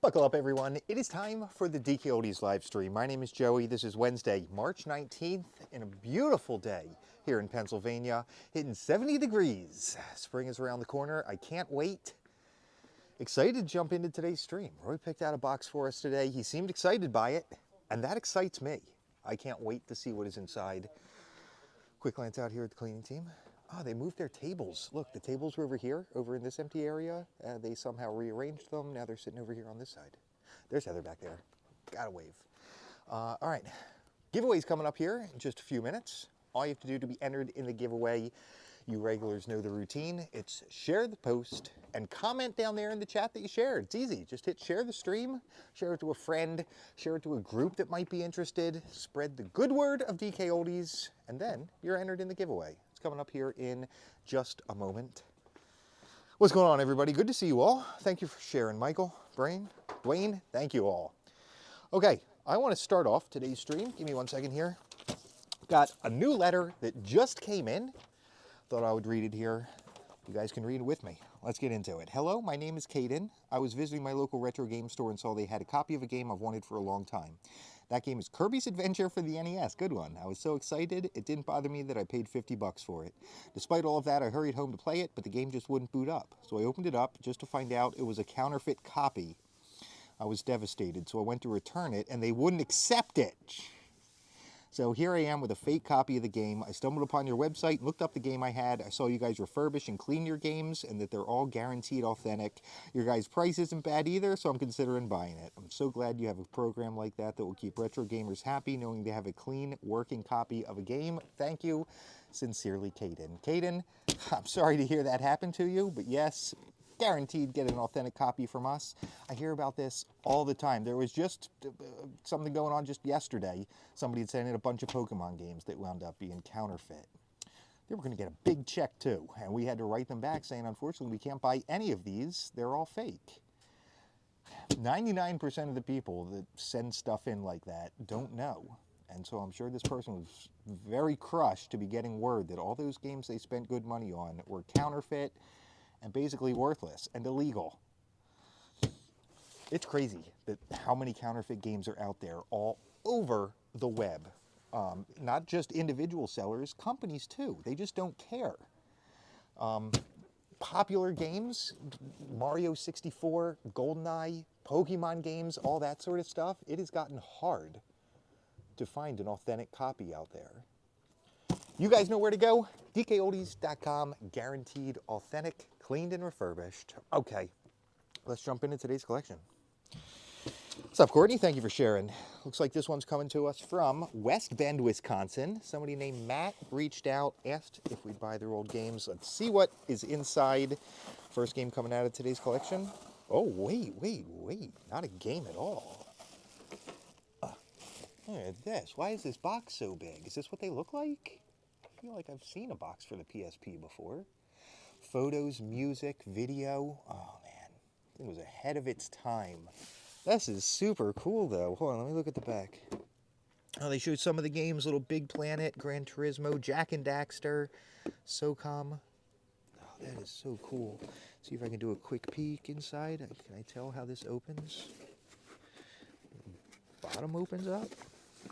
Buckle up, everyone. It is time for the DKOldies live stream. My name is Joey. This is Wednesday, March 19th, and a beautiful day here in Pennsylvania, hitting 70 degrees. Spring is around the corner. I can't wait. Excited to jump into today's stream. Roy picked out a box for us today. He seemed excited by it, and that excites me. I can't wait to see what is inside. Quick glance out here at the cleaning team. Oh, they moved their tables. Look, the tables were over here, over in this empty area. They somehow rearranged them. Now they're sitting over here on this side. There's Heather back there. Gotta wave. All right, giveaway's coming up here in just a few minutes. All you have to do to be entered in the giveaway, you regulars know the routine. It's share the post and comment down there in the chat that you shared. It's easy. Just hit share the stream, share it to a friend, share it to a group that might be interested, spread the good word of DK Oldies, and then you're entered in the giveaway. It's coming up here in just a moment. What's going on, everybody? Good to see you all. Thank you for sharing. Michael, Brain, Dwayne, thank you all. Okay, I want to start off today's stream. Give me 1 second here. Got a new letter that just came in. Thought I would read it here. You guys can read it with me. Let's get into it. Hello, my name is Kayden. I was visiting my local retro game store and saw they had a copy of a game I've wanted for a long time. That game is Kirby's Adventure for the NES. Good one. I was so excited, it didn't bother me that I paid 50 bucks for it. Despite all of that, I hurried home to play it, but the game just wouldn't boot up. So I opened it up just to find out it was a counterfeit copy. I was devastated, so I went to return it, and they wouldn't accept it. So here I am with a fake copy of the game. I stumbled upon your website, looked up the game I had. I saw you guys refurbish and clean your games and that they're all guaranteed authentic. Your guys' price isn't bad either, so I'm considering buying it. I'm so glad you have a program like that will keep retro gamers happy, knowing they have a clean, working copy of a game. Thank you. Sincerely, Kayden. Kayden, I'm sorry to hear that happen to you, but yes, guaranteed get an authentic copy from us. I hear about this all the time. There was just something going on just yesterday. Somebody had sent in a bunch of Pokemon games that wound up being counterfeit. They were going to get a big check too, and we had to write them back saying, unfortunately, we can't buy any of these. They're all fake. 99% of the people that send stuff in like that don't know. And so I'm sure this person was very crushed to be getting word that all those games they spent good money on were counterfeit and basically worthless and illegal. It's crazy that how many counterfeit games are out there all over the web. Not just individual sellers, companies too. They just don't care. Popular games, Mario 64, GoldenEye, Pokemon games, all that sort of stuff, it has gotten hard to find an authentic copy out there. You guys know where to go. DKOldies.com, guaranteed authentic, cleaned and refurbished. Okay, let's jump into today's collection. What's up, Courtney? Thank you for sharing. Looks like this one's coming to us from West Bend, Wisconsin. Somebody named Matt reached out, asked if we'd buy their old games. Let's see what is inside. First game coming out of today's collection. Oh, wait. Not a game at all. Look at this. Why is this box so big? Is this what they look like? I feel like I've seen a box for the PSP before. Photos, music, video. Oh, man. It was ahead of its time. This is super cool, though. Hold on, let me look at the back. Oh, they showed some of the games. Little Big Planet, Gran Turismo, Jak and Daxter, SOCOM. Oh, that is so cool. See if I can do a quick peek inside. Can I tell how this opens? Bottom opens up.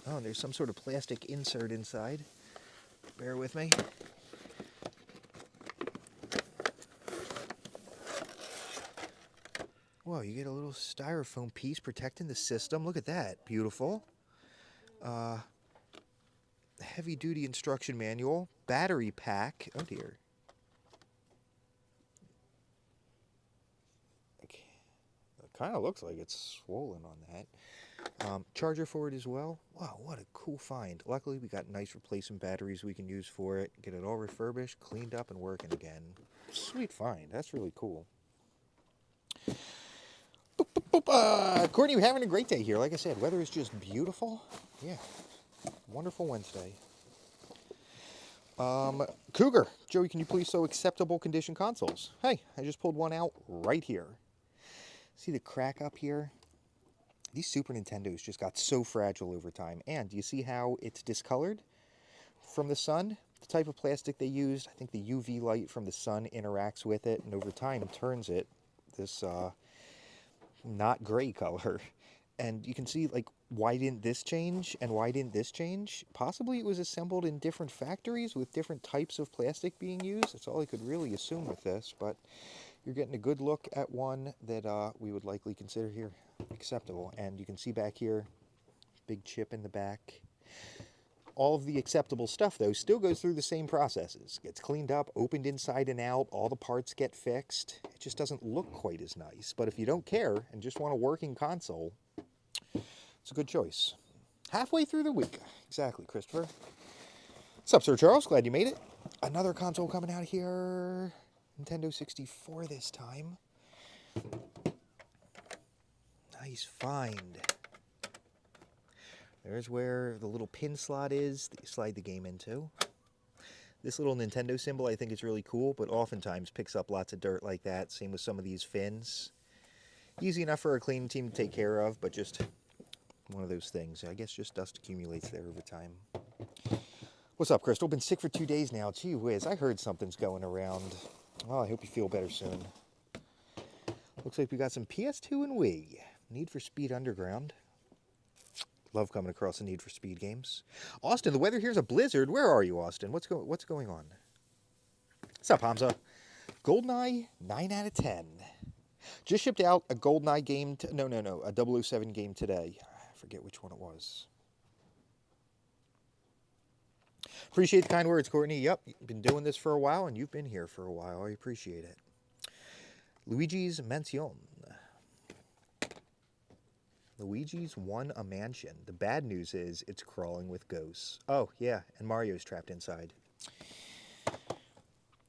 Oh, and there's some sort of plastic insert inside. Bear with me. Whoa, you get a little styrofoam piece protecting the system. Look at that. Beautiful. Heavy-duty instruction manual. Battery pack. Oh, dear. Okay. It kind of looks like it's swollen on that. Charger for it as well. Wow, what a cool find. Luckily, we got nice replacement batteries we can use for it. Get it all refurbished, cleaned up, and working again. Sweet find. That's really cool. Boop, boop, boop. Courtney, we're having a great day here. Like I said, weather is just beautiful. Yeah, wonderful Wednesday. Cougar, Joey, can you please show acceptable condition consoles? Hey, I just pulled one out right here. See the crack up here? These Super Nintendos just got so fragile over time. And do you see how it's discolored from the sun? The type of plastic they used, I think the UV light from the sun interacts with it and over time turns it this not gray color. And you can see, like, why didn't this change and why didn't this change? Possibly it was assembled in different factories with different types of plastic being used. That's all I could really assume with this, but you're getting a good look at one that we would likely consider here acceptable. And you can see back here, big chip in the back. All of the acceptable stuff, though, still goes through the same processes. Gets cleaned up, opened inside and out, all the parts get fixed. It just doesn't look quite as nice. But if you don't care and just want a working console, it's a good choice. Halfway through the week. Exactly, Christopher. What's up, Sir Charles? Glad you made it. Another console coming out here. Nintendo 64 this time. Nice find. There's where the little pin slot is that you slide the game into. This little Nintendo symbol I think is really cool, but oftentimes picks up lots of dirt like that. Same with some of these fins. Easy enough for a cleaning team to take care of, but just one of those things. I guess just dust accumulates there over time. What's up, Crystal? Been sick for 2 days now. Gee whiz, I heard something's going around. Oh, I hope you feel better soon. Looks like we got some PS2 and Wii. Need for Speed Underground. Love coming across the Need for Speed games. Austin, the weather here's a blizzard. Where are you, Austin? What's going on? What's up, Hamza? GoldenEye, 9 out of 10. Just shipped out a GoldenEye game. A 007 game today. I forget which one it was. Appreciate the kind words, Courtney. Yep, you've been doing this for a while, and you've been here for a while. I appreciate it. Luigi's Mansion. Luigi's won a mansion. The bad news is it's crawling with ghosts. Oh, yeah, and Mario's trapped inside.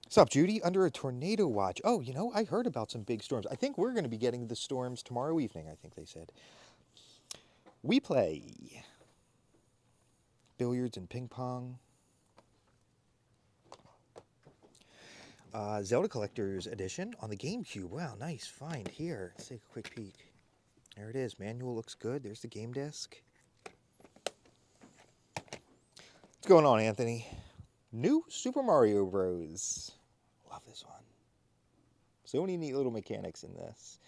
What's up, Judy? Under a tornado watch. Oh, you know, I heard about some big storms. I think we're going to be getting the storms tomorrow evening, I think they said. We play billiards and ping pong. Zelda Collector's Edition on the GameCube. Wow, nice find here. Let's take a quick peek. There it is. Manual looks good. There's the game disc. What's going on, Anthony? New Super Mario Bros. Love this one. So many neat little mechanics in this.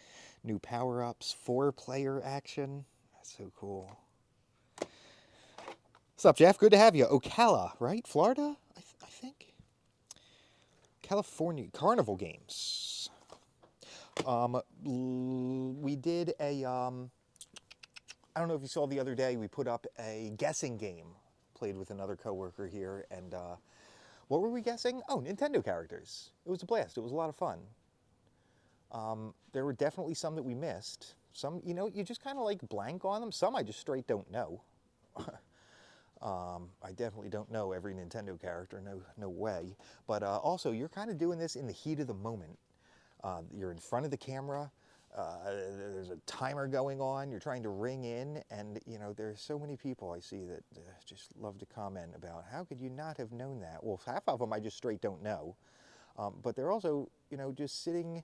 New power-ups, 4-player action. That's so cool. What's up, Jeff? Good to have you. Ocala, right? Florida, I think. California. Carnival Games. We did a, I don't know if you saw the other day, we put up a guessing game. Played with another coworker here, and what were we guessing? Oh, Nintendo characters. It was a blast. It was a lot of fun. There were definitely some that we missed. Some, you know, you just kind of like blank on them. Some I just straight don't know. I definitely don't know every Nintendo character, no way. But also, you're kind of doing this in the heat of the moment. You're in front of the camera, there's a timer going on, you're trying to ring in, and you know, there's so many people I see that just love to comment about, how could you not have known that? Well, half of them I just straight don't know, but they're also, you know, just sitting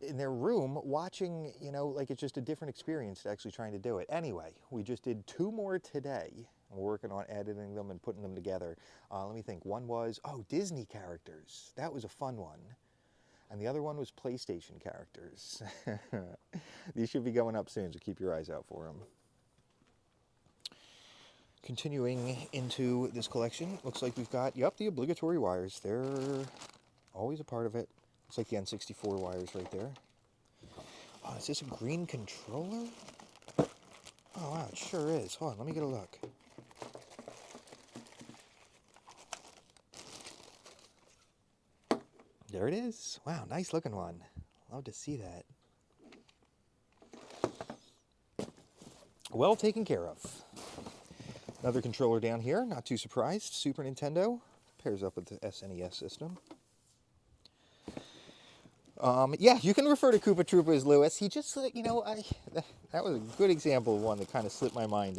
in their room watching, you know, like it's just a different experience to actually trying to do it. Anyway, we just did 2 more today. We're working on editing them and putting them together. Let me think. One was, oh, Disney characters. That was a fun one. And the other one was PlayStation characters. These should be going up soon, so keep your eyes out for them. Continuing into this collection, looks like we've got, yep, the obligatory wires. They're always a part of it. Looks like the N64 wires right there. Oh, is this a green controller? Oh, wow, it sure is. Hold on, let me get a look. There it is. Wow, nice looking one. Love to see that. Well taken care of. Another controller down here, not too surprised. Super Nintendo. Pairs up with the SNES system. Yeah, you can refer to Koopa Troopa as Lewis. He just, you know, that was a good example of one that kind of slipped my mind.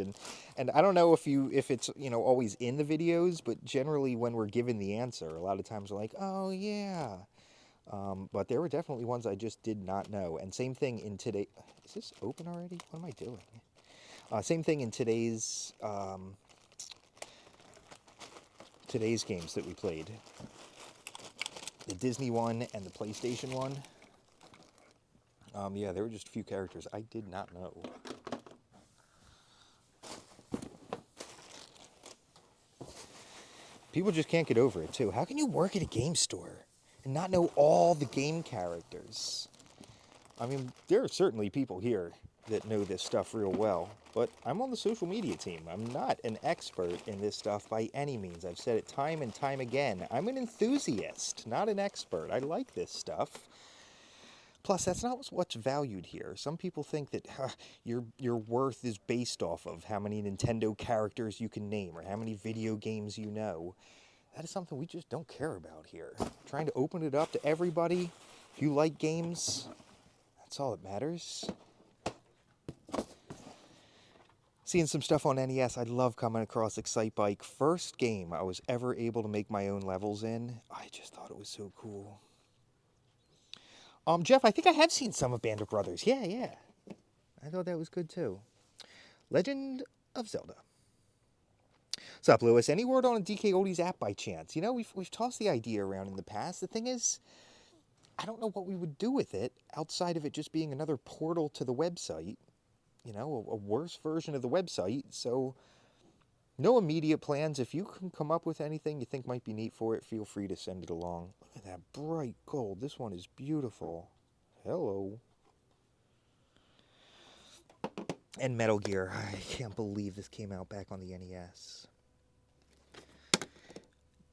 And I don't know if it's, you know, always in the videos, but generally when we're given the answer, a lot of times we're like, oh, yeah. But there were definitely ones I just did not know. And same thing in today. Is this open already? What am I doing? Same thing in today's games that we played. The Disney one and the PlayStation one. Yeah, there were just a few characters I did not know. People just can't get over it, too. How can you work at a game store and not know all the game characters? I mean, there are certainly people here that know this stuff real well, but I'm on the social media team. I'm not an expert in this stuff by any means. I've said it time and time again. I'm an enthusiast, not an expert. I like this stuff. Plus, that's not what's valued here. Some people think that your worth is based off of how many Nintendo characters you can name or how many video games you know. That is something we just don't care about here. Trying to open it up to everybody. If you like games, that's all that matters. Seeing some stuff on NES, I love coming across Excitebike. First game I was ever able to make my own levels in. I just thought it was so cool. Jeff, I think I have seen some of Band of Brothers. Yeah. I thought that was good too. Legend of Zelda. What's up, Lewis? Any word on a DK Oldies app by chance? You know, we've tossed the idea around in the past. The thing is, I don't know what we would do with it outside of it just being another portal to the website. You know, a worse version of the website. So, no immediate plans. If you can come up with anything you think might be neat for it, feel free to send it along. Look at that bright gold. This one is beautiful. Hello. And Metal Gear. I can't believe this came out back on the NES.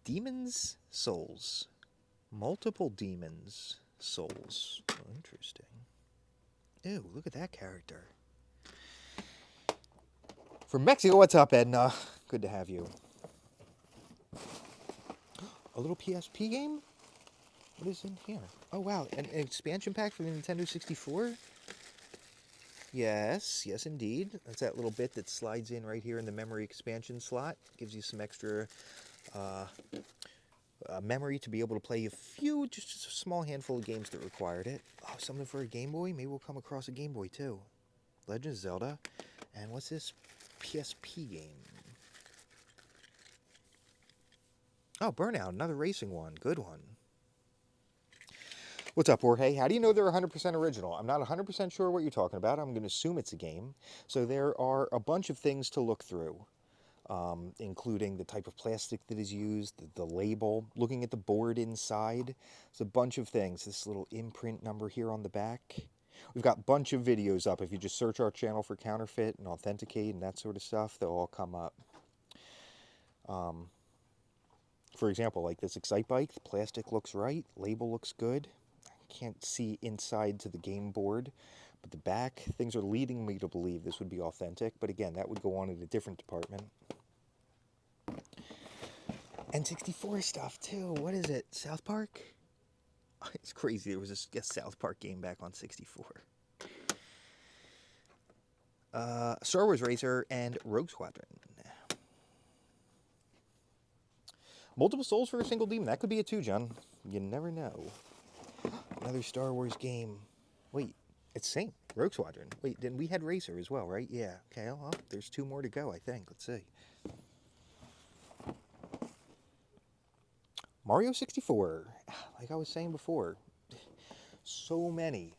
Demon's Souls. Multiple Demon's Souls. Oh, interesting. Ew, look at that character. From Mexico, what's up, Edna? Good to have you. A little PSP game? What is in here? Oh, wow. An expansion pack for the Nintendo 64? Yes, indeed. That's that little bit that slides in right here in the memory expansion slot. Gives you some extra memory to be able to play just a small handful of games that required it. Oh, something for a Game Boy? Maybe we'll come across a Game Boy, too. Legend of Zelda. And what's this PSP game? Oh, Burnout, another racing one. Good one. What's up, Jorge? How do you know they're 100% original? I'm not 100% sure what you're talking about. I'm going to assume it's a game. So there are a bunch of things to look through, including the type of plastic that is used, the label, looking at the board inside. It's a bunch of things. This little imprint number here on the back. We've got a bunch of videos up. If you just search our channel for Counterfeit and Authenticate and that sort of stuff, they'll all come up. For example, like this Excitebike, the plastic looks right, label looks good. Can't see inside to the game board, but the back, things are leading me to believe this would be authentic, but again, that would go on in a different department. N64 stuff too. What is it? South Park? It's crazy. There was a South Park game back on 64. Star Wars Racer and Rogue Squadron. Multiple souls for a single demon. That could be it too, John. You never know. Another Star Wars game. Wait, it's same. Rogue Squadron. Wait, then we had Racer as well, right? Yeah. Okay, well, there's 2 more to go, I think. Let's see. Mario 64. Like I was saying before, so many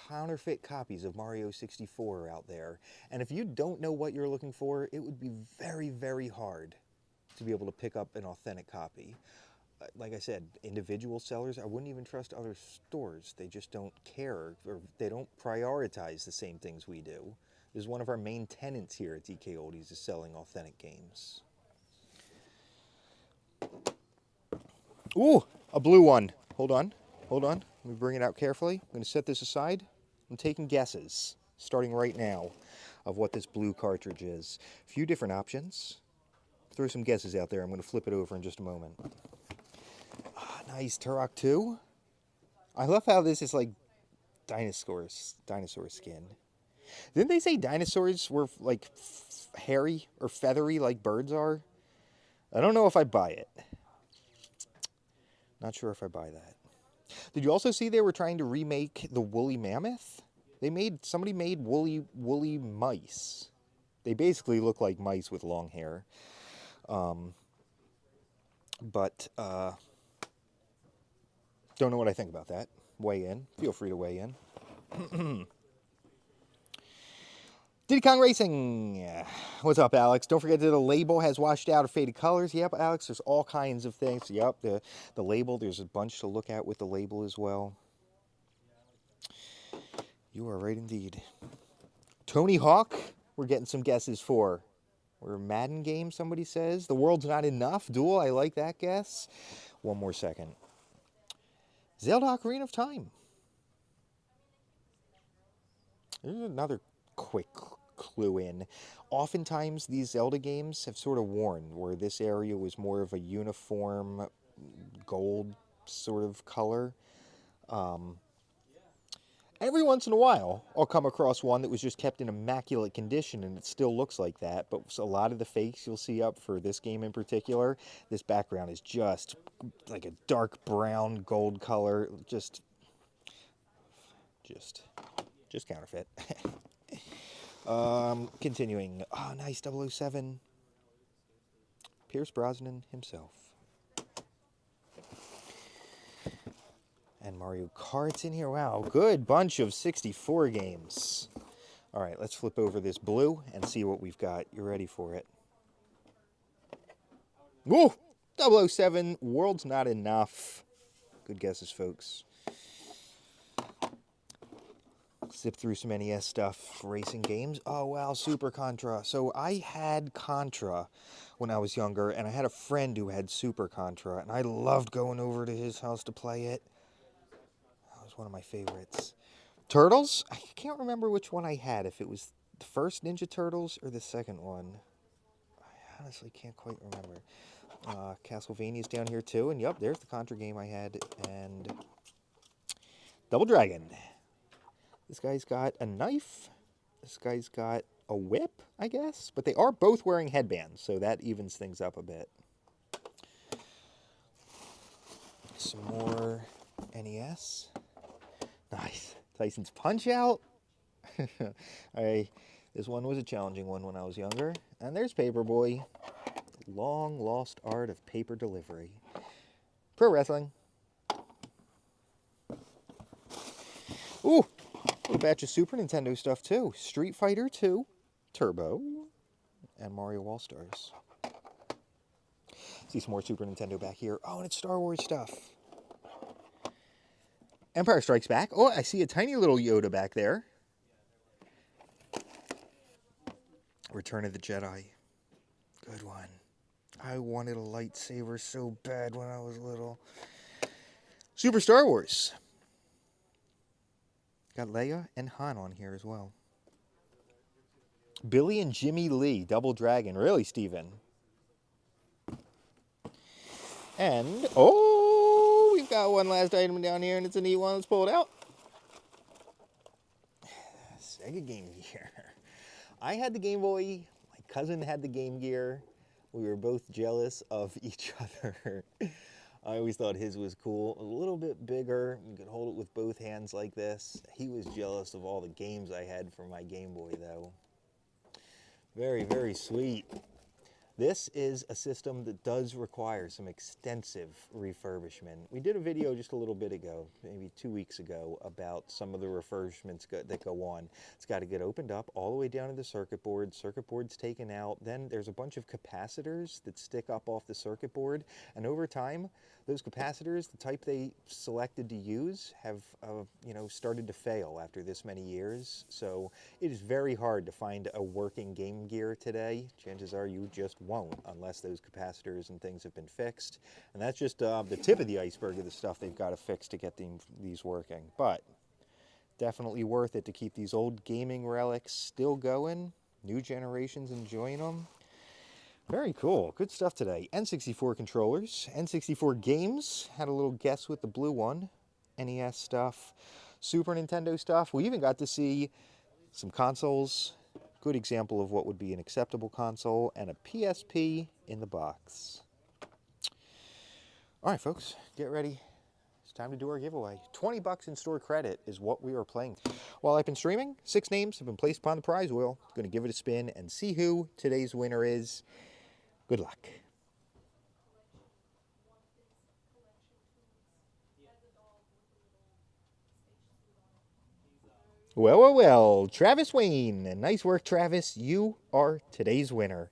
counterfeit copies of Mario 64 out there. And if you don't know what you're looking for, it would be very, very hard to be able to pick up an authentic copy. Like I said, individual sellers, I wouldn't even trust other stores. They just don't care, or they don't prioritize the same things we do. This is one of our main tenets here at DK Oldies, is selling authentic games. Ooh, a blue one. Hold on. Let me bring it out carefully. I'm going to set this aside. I'm taking guesses, starting right now, of what this blue cartridge is. A few different options. Throw some guesses out there. I'm going to flip it over in just a moment. Nice, Turok 2. I love how this is like dinosaur skin. Didn't they say dinosaurs were like hairy or feathery like birds are? I don't know if I buy it. Not sure if I buy that. Did you also see they were trying to remake the woolly mammoth? Somebody made woolly mice. They basically look like mice with long hair. Don't know what I think about that. Weigh in. Feel free to weigh in. Diddy Kong Racing. What's up, Alex? Don't forget that the label has washed out or faded colors. Yep, Alex, there's all kinds of things. Yep, the label, there's a bunch to look at with the label as well. You are right indeed. Tony Hawk, we're getting some guesses for. Or Madden game, somebody says. The World's Not Enough. Duel, I like that guess. One more second. Zelda Ocarina of Time. There's another quick clue in. Oftentimes, these Zelda games have sort of worn, where this area was more of a uniform gold sort of color. Every once in a while, I'll come across one that was just kept in immaculate condition, and it still looks like that. But a lot of the fakes you'll see up for this game in particular, this background is just like a dark brown gold color. Just counterfeit. Continuing. Oh, nice, 007. Pierce Brosnan himself. And Mario Kart's in here. Wow, good bunch of 64 games. All right, let's flip over this blue and see what we've got. You ready for it? Woo! 007, World's Not Enough. Good guesses, folks. Zip through some NES stuff, racing games. Oh, wow, Super Contra. So I had Contra when I was younger, and I had a friend who had Super Contra, and I loved going over to his house to play it. That was one of my favorites. Turtles? I can't remember which one I had, if it was the first Ninja Turtles or the second one. I honestly can't quite remember. Castlevania's down here too, and yep, there's the Contra game I had, and Double Dragon. This guy's got a knife. This guy's got a whip, I guess. But they are both wearing headbands, so that evens things up a bit. Some more NES. Nice. Tyson's Punch-Out. This one was a challenging one when I was younger. And there's Paperboy. Long lost art of paper delivery. Pro Wrestling. Ooh, a batch of Super Nintendo stuff too. Street Fighter 2, Turbo, and Mario All-Stars. See some more Super Nintendo back here. Oh, and it's Star Wars stuff. Empire Strikes Back. Oh, I see a tiny little Yoda back there. Return of the Jedi. Good one. I wanted a lightsaber so bad when I was little. Super Star Wars. Got Leia and Han on here as well. Billy and Jimmy Lee, Double Dragon. Really, Steven? And, oh, we've got one last item down here, and it's a neat one. Let's pull it out. Sega Game Gear. I had the Game Boy. My cousin had the Game Gear. We were both jealous of each other. I always thought his was cool. A little bit bigger. You could hold it with both hands like this. He was jealous of all the games I had for my Game Boy, though. Very, very sweet. This is a system that does require some extensive refurbishment. We did a video just a little bit ago, maybe 2 weeks ago, about some of the refurbishments that go on. It's got to get opened up all the way down to the circuit board. Circuit board's taken out. Then there's a bunch of capacitors that stick up off the circuit board. And over time, those capacitors, the type they selected to use, have started to fail after this many years. So it is very hard to find a working Game Gear today. Chances are you just won't unless those capacitors and things have been fixed. And that's just the tip of the iceberg of the stuff they've got to fix to get these working. But definitely worth it to keep these old gaming relics still going. New generations enjoying them. Very cool. Good stuff today. N64 controllers, N64 games. Had a little guess with the blue one. NES stuff, Super Nintendo stuff. We even got to see some consoles. Good example of what would be an acceptable console, and a PSP in the box. All right, folks, get ready. It's time to do our giveaway. 20 bucks in store credit is what we are playing. While I've been streaming, 6 names have been placed upon the prize wheel. Going to give it a spin and see who today's winner is. Good luck. Well, Travis Wayne. Nice work, Travis. You are today's winner.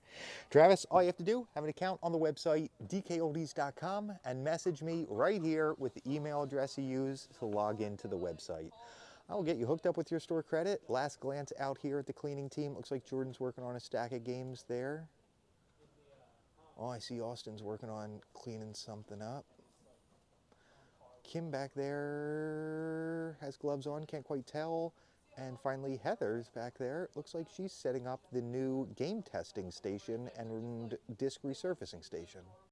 Travis, all you have to do, have an account on the website, DKOldies.com, and message me right here with the email address you use to log into the website. I will get you hooked up with your store credit. Last glance out here at the cleaning team. Looks like Jordan's working on a stack of games there. Oh, I see Austin's working on cleaning something up. Kim back there has gloves on, can't quite tell. And finally, Heather's back there. Looks like she's setting up the new game testing station and disc resurfacing station.